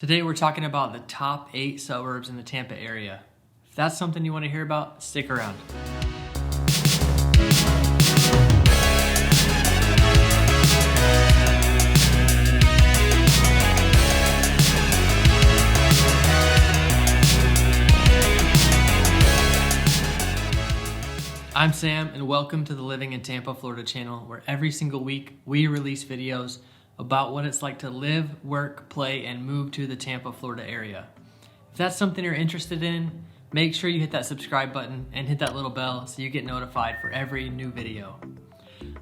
Today we're talking about the top 8 suburbs in the Tampa area. If that's something you want to hear about, stick around. I'm Sam and welcome to the Living in Tampa, Florida channel, where every single week we release videos about what it's like to live, work, play, and move to the Tampa, Florida area. If that's something you're interested in, make sure you hit that subscribe button and hit that little bell so you get notified for every new video.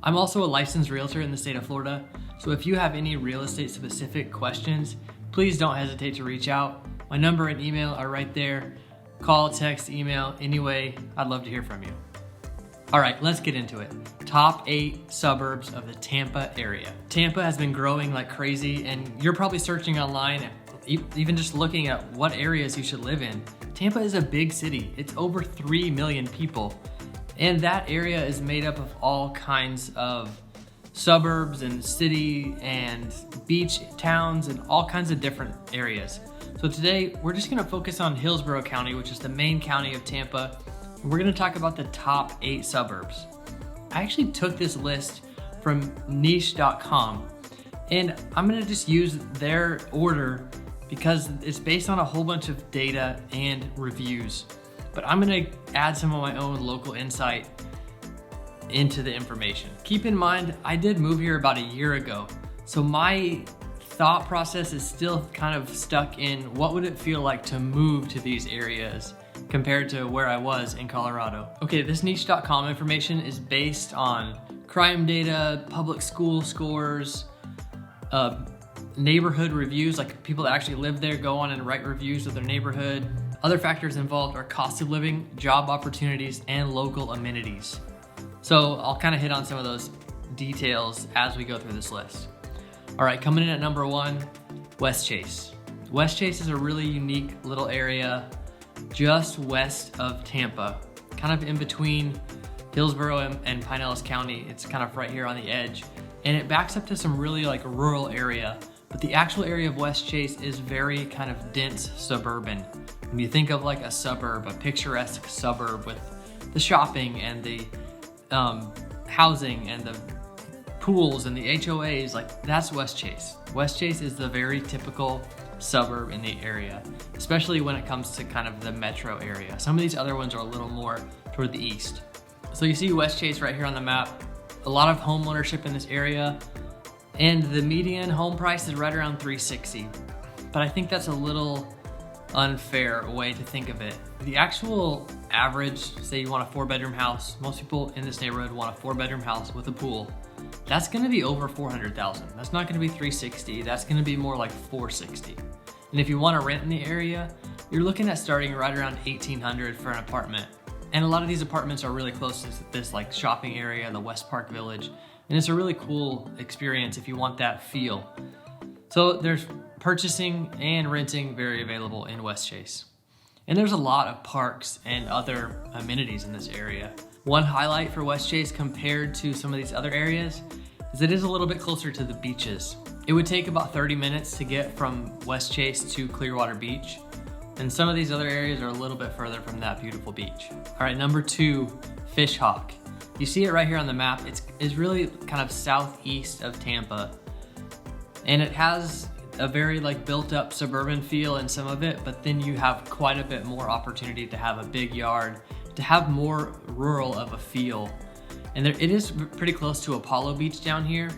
I'm also a licensed realtor in the state of Florida, so if you have any real estate specific questions, please don't hesitate to reach out. My number and email are right there. Call, text, email, anyway, I'd love to hear from you. All right, let's get into it. Top 8 suburbs of the Tampa area. Tampa has been growing like crazy, and you're probably searching online, even just looking at what areas you should live in. Tampa is a big city. It's over 3 million people, and that area is made up of all kinds of suburbs and city and beach towns and all kinds of different areas. So today, we're just gonna focus on Hillsborough County, which is the main county of Tampa. We're gonna talk about the top 8 suburbs. I actually took this list from niche.com, and I'm gonna just use their order because it's based on a whole bunch of data and reviews. But I'm gonna add some of my own local insight into the information. Keep in mind, I did move here about a year ago, so my thought process is still kind of stuck in what would it feel like to move to these areas compared to where I was in Colorado. Okay, this niche.com information is based on crime data, public school scores, neighborhood reviews, like people that actually live there go on and write reviews of their neighborhood. Other factors involved are cost of living, job opportunities, and local amenities. So I'll kind of hit on some of those details as we go through this list. All right, coming in at number 1, West Chase. West Chase is a really unique little area just west of Tampa, kind of in between Hillsborough and Pinellas County. It's kind of right here on the edge, and it backs up to some really like rural area, but the actual area of West Chase is very kind of dense suburban. When you think of like a suburb, a picturesque suburb with the shopping and the housing and the pools and the HOAs, like that's West Chase. West Chase is the very typical suburb in the area, especially when it comes to kind of the metro area. Some of these other ones are a little more toward the east. So you see West Chase right here on the map. A lot of home ownership in this area, and the median home price is right around $360. But I think that's a little unfair way to think of it. The actual average, say you want a 4-bedroom house, most people in this neighborhood want a 4-bedroom house with a pool. That's gonna be over $400,000. That's not gonna be $360. That's gonna be more like $460. And if you wanna rent in the area, you're looking at starting right around $1,800 for an apartment. And a lot of these apartments are really close to this like shopping area, the West Park Village. And it's a really cool experience if you want that feel. So there's purchasing and renting very available in West Chase. And there's a lot of parks and other amenities in this area. One highlight for West Chase compared to some of these other areas is it is a little bit closer to the beaches. It would take about 30 minutes to get from West Chase to Clearwater Beach, and some of these other areas are a little bit further from that beautiful beach. All right, number 2, Fish Hawk. You see it right here on the map. It's really kind of southeast of Tampa, and it has a very like built up suburban feel in some of it, but then you have quite a bit more opportunity to have a big yard, to have more rural of a feel. And it is pretty close to Apollo Beach down here,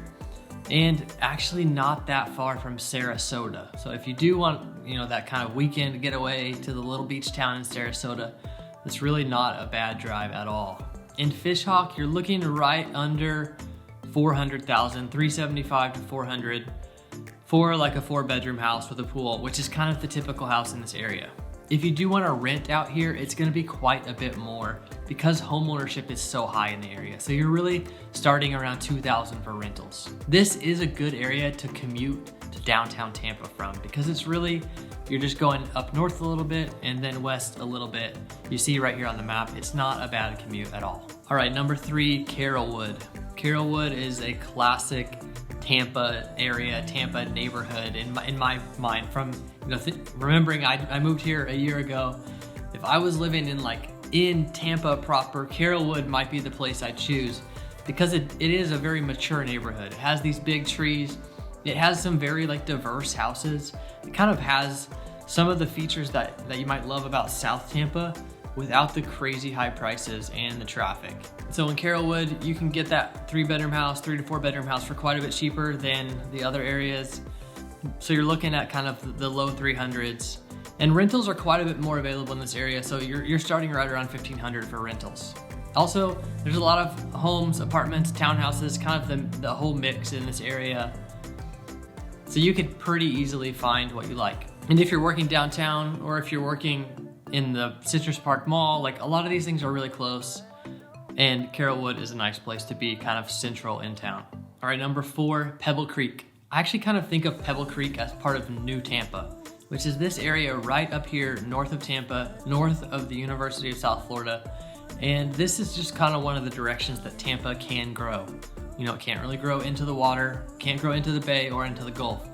and actually not that far from Sarasota. So if you do want, that kind of weekend getaway to the little beach town in Sarasota, it's really not a bad drive at all. In Fish Hawk, you're looking right under $400,000, $375 to $400 for like a 4-bedroom house with a pool, which is kind of the typical house in this area. If you do want to rent out here, it's going to be quite a bit more because home ownership is so high in the area. So you're really starting around $2,000 for rentals. This is a good area to commute to downtown Tampa from because it's really, you're just going up north a little bit and then west a little bit. You see right here on the map, it's not a bad commute at all. All right, number 3, CARROLLWOOD. CARROLLWOOD is a classic Tampa area, Tampa neighborhood in my mind. From remembering I moved here a year ago. If I was living in Tampa proper, CARROLLWOOD might be the place I'd choose, because it is a very mature neighborhood. It has these big trees. It has some very diverse houses. It kind of has some of the features that you might love about South Tampa without the crazy high prices and the traffic. So in CARROLLWOOD, you can get that 3-bedroom house, 3 to 4-bedroom house for quite a bit cheaper than the other areas. So you're looking at kind of the low 300s. And rentals are quite a bit more available in this area, so you're starting right around $1,500 for rentals. Also, there's a lot of homes, apartments, townhouses, kind of the whole mix in this area. So you could pretty easily find what you like. And if you're working downtown, or if you're working in the Citrus Park Mall, a lot of these things are really close, and CARROLLWOOD is a nice place to be, kind of central in town. All right, number 4, Pebble Creek. I actually kind of think of Pebble Creek as part of New Tampa, which is this area right up here north of Tampa, north of the University of South Florida. And this is just kind of one of the directions that Tampa can grow. It can't really grow into the water, can't grow into the bay or into the Gulf.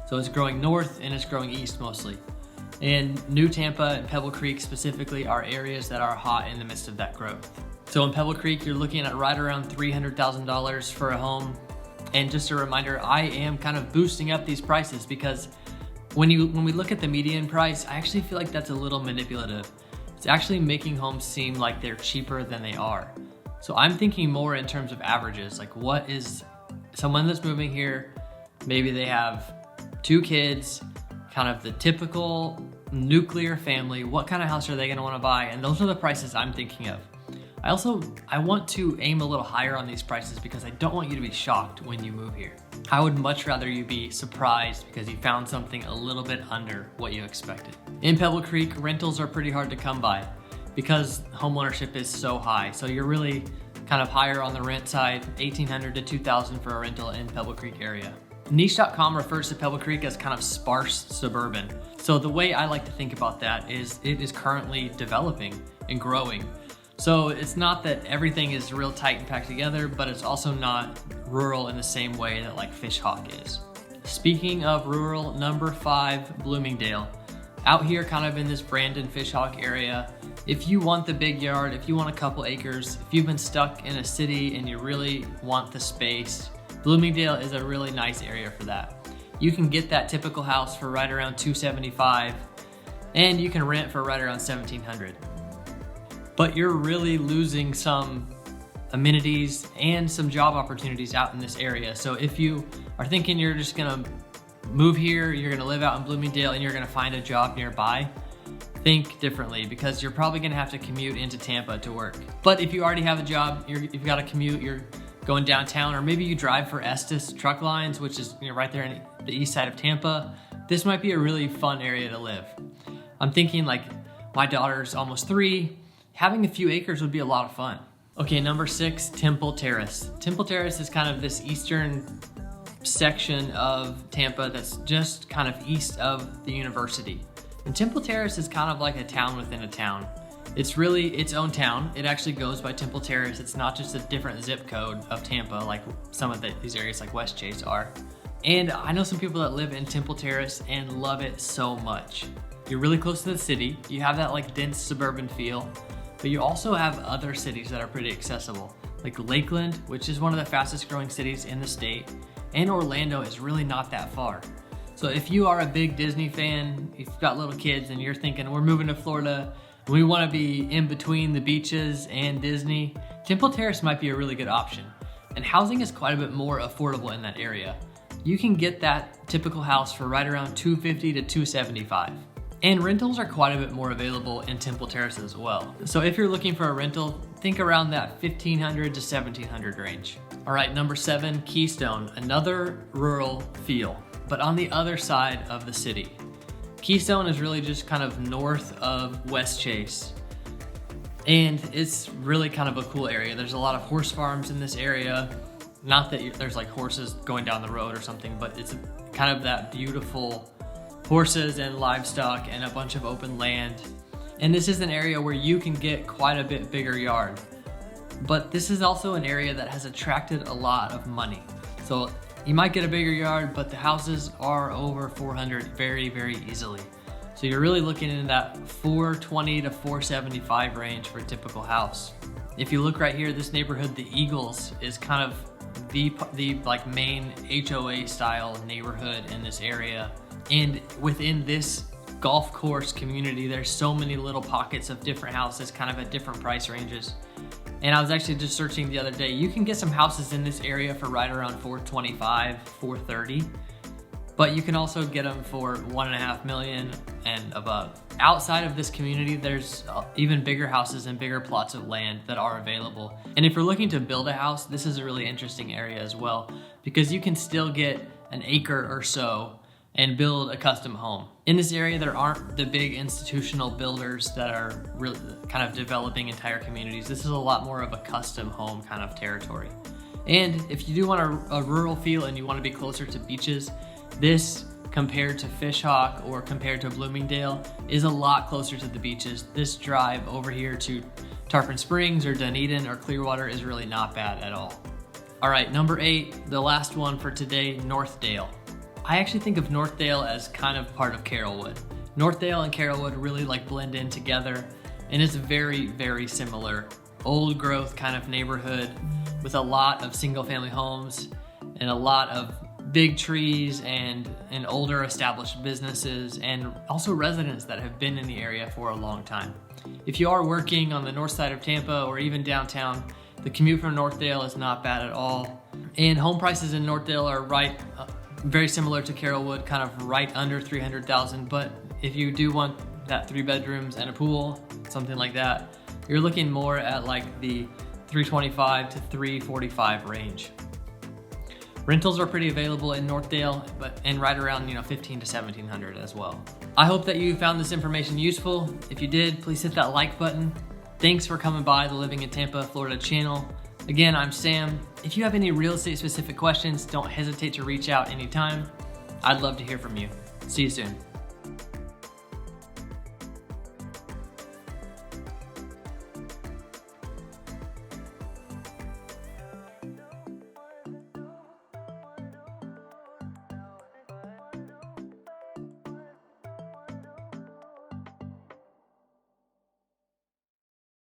So it's growing north and it's growing east mostly. And New Tampa and Pebble Creek specifically are areas that are hot in the midst of that growth. So in Pebble Creek, you're looking at right around $300,000 for a home. And just a reminder, I am kind of boosting up these prices because when we look at the median price, I actually feel like that's a little manipulative. It's actually making homes seem like they're cheaper than they are. So I'm thinking more in terms of averages, what is someone that's moving here, maybe they have 2 kids, kind of the typical nuclear family, what kind of house are they gonna wanna buy? And those are the prices I'm thinking of. I want to aim a little higher on these prices because I don't want you to be shocked when you move here. I would much rather you be surprised because you found something a little bit under what you expected. In Pebble Creek, rentals are pretty hard to come by because homeownership is so high. So you're really kind of higher on the rent side, $1,800 to $2,000 for a rental in Pebble Creek area. Niche.com refers to Pebble Creek as kind of sparse suburban. So the way I like to think about that is it is currently developing and growing. So it's not that everything is real tight and packed together, but it's also not rural in the same way that Fishhawk is. Speaking of rural, number 5, Bloomingdale. Out here kind of in this Brandon Fishhawk area, if you want the big yard, if you want a couple acres, if you've been stuck in a city and you really want the space, Bloomingdale is a really nice area for that. You can get that typical house for right around $275, and you can rent for right around $1,700. But you're really losing some amenities and some job opportunities out in this area. So if you are thinking you're just gonna move here, you're gonna live out in Bloomingdale and you're gonna find a job nearby, think differently because you're probably gonna have to commute into Tampa to work. But if you already have a job, you've got to commute, you're going downtown, or maybe you drive for Estes Truck Lines, which is right there in the east side of Tampa, this might be a really fun area to live. I'm thinking my daughter's almost 3, having a few acres would be a lot of fun. Okay, number 6, Temple Terrace. Temple Terrace is kind of this eastern section of Tampa that's just kind of east of the university. And Temple Terrace is kind of like a town within a town. It's really its own town. It actually goes by Temple Terrace. It's not just a different zip code of Tampa like some of these areas like West Chase are. And I know some people that live in Temple Terrace and love it so much. You're really close to the city. You have that dense suburban feel. But you also have other cities that are pretty accessible, like Lakeland, which is one of the fastest growing cities in the state, and Orlando is really not that far. So if you are a big Disney fan, if you've got little kids and you're thinking we're moving to Florida, we want to be in between the beaches and Disney, Temple Terrace might be a really good option. And housing is quite a bit more affordable in that area. You can get that typical house for right around $250 to $275. And rentals are quite a bit more available in Temple Terrace as well. So if you're looking for a rental, think around that $1,500 to $1,700 range. All right, number 7, Keystone, another rural feel, but on the other side of the city. Keystone is really just kind of north of West Chase. And it's really kind of a cool area. There's a lot of horse farms in this area. Not that there's horses going down the road or something, but it's kind of that beautiful horses and livestock and a bunch of open land. And this is an area where you can get quite a bit bigger yard. But this is also an area that has attracted a lot of money. So You might get a bigger yard, but the houses are over 400 very, very easily. So you're really looking in that 420 to 475 range for a typical house. If you look right here, this neighborhood, the Eagles, is kind of the like main HOA style neighborhood in this area. And within this golf course community, there's so many little pockets of different houses kind of at different price ranges. And I was actually just searching the other day, you can get some houses in this area for right around 425, 430, but you can also get them for 1.5 million and above. Outside of this community, there's even bigger houses and bigger plots of land that are available. And if you're looking to build a house, this is a really interesting area as well, because you can still get an acre or so and build a custom home. In this area, there aren't the big institutional builders that are really kind of developing entire communities. This is a lot more of a custom home kind of territory. And if you do want a rural feel and you want to be closer to beaches, this compared to Fishhawk or compared to Bloomingdale is a lot closer to the beaches. This drive over here to Tarpon Springs or Dunedin or Clearwater is really not bad at all. All right, number 8, the last one for today, Northdale. I actually think of Northdale as kind of part of CARROLLWOOD. Northdale and CARROLLWOOD really like blend in together, and it's very, very similar. Old growth kind of neighborhood with a lot of single family homes and a lot of big trees and older established businesses and also residents that have been in the area for a long time. If you are working on the north side of Tampa or even downtown, the commute from Northdale is not bad at all. And home prices in Northdale are very similar to CARROLLWOOD, kind of right under 300,000. But if you do want that 3 bedrooms and a pool, something like that, you're looking more at like the 325 to 345 range. Rentals are pretty available in Northdale, and right around 15 to 1700 as well. I hope that you found this information useful. If you did, please hit that like button. Thanks for coming by the Living in Tampa, Florida channel. Again, I'm Sam. If you have any real estate specific questions, don't hesitate to reach out anytime. I'd love to hear from you. See you soon.